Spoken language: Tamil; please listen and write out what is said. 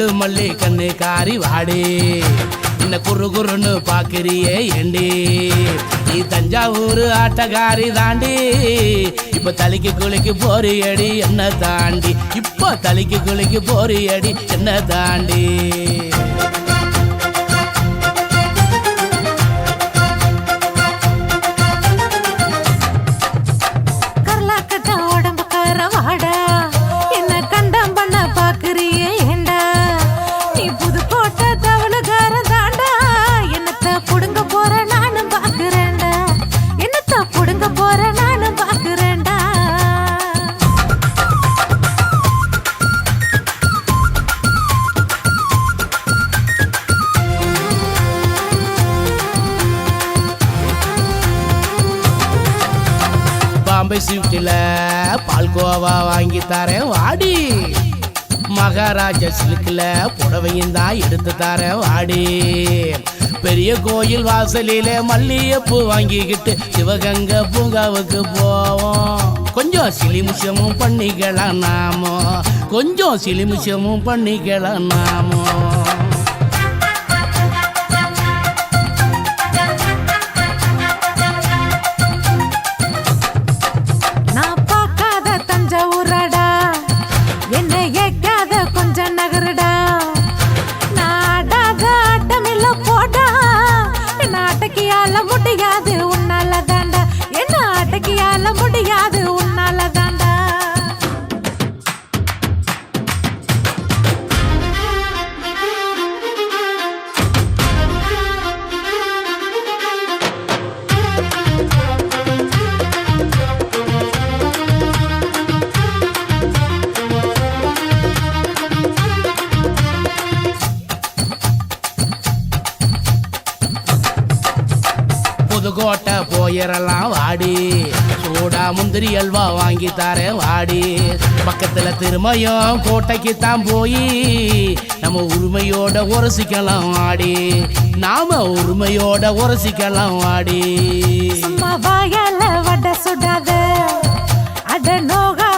குண்டு மல்லி கண்ணு காரி வாடி என்ன குறு குறுன்னு பாக்குறியே ஏண்டி நீ தஞ்சாவூர் ஆட்டக்காரி தாண்டி இப்ப தலைக்கு குளிக்கு போறியடி என்ன தாண்டி இப்ப தலைக்கு குளிக்கு போறியடி என்ன தாண்டி பாம்பே ஸ்வீட்டில் பால்கோவா வாங்கி தரேன் வாடி மகாராஜா சில்கில் புடவையும் தான் எடுத்து தரேன் வாடி பெரிய கோயில் வாசலிலே மல்லிகைப்பூ வாங்கிக்கிட்டு சிவகங்கை பூங்காவுக்கு போவோம் கொஞ்சம் சிலிமிஷமும் பண்ணிக்கலாம் நாமோ கொஞ்சம் சிலிமிஷமும் பண்ணிக்கலாம் நாமோ முடியாது உன்னால தாண்டா என்ன அடக்கியால முடியாது உன்னால தாண்டா புதுக்கோட்டை போயிடலாம் வாடி சூடா முந்திரி அல்வா வாங்கி தரேன் வாடி பக்கத்துல திருமயம் கோட்டைக்கு தான் போய் நம்ம உரிமையோட உரசிக்கலாம் வாடி நாம உரிமையோட உரசிக்கலாம் வாடி வாயால வட சுடாத அட நோக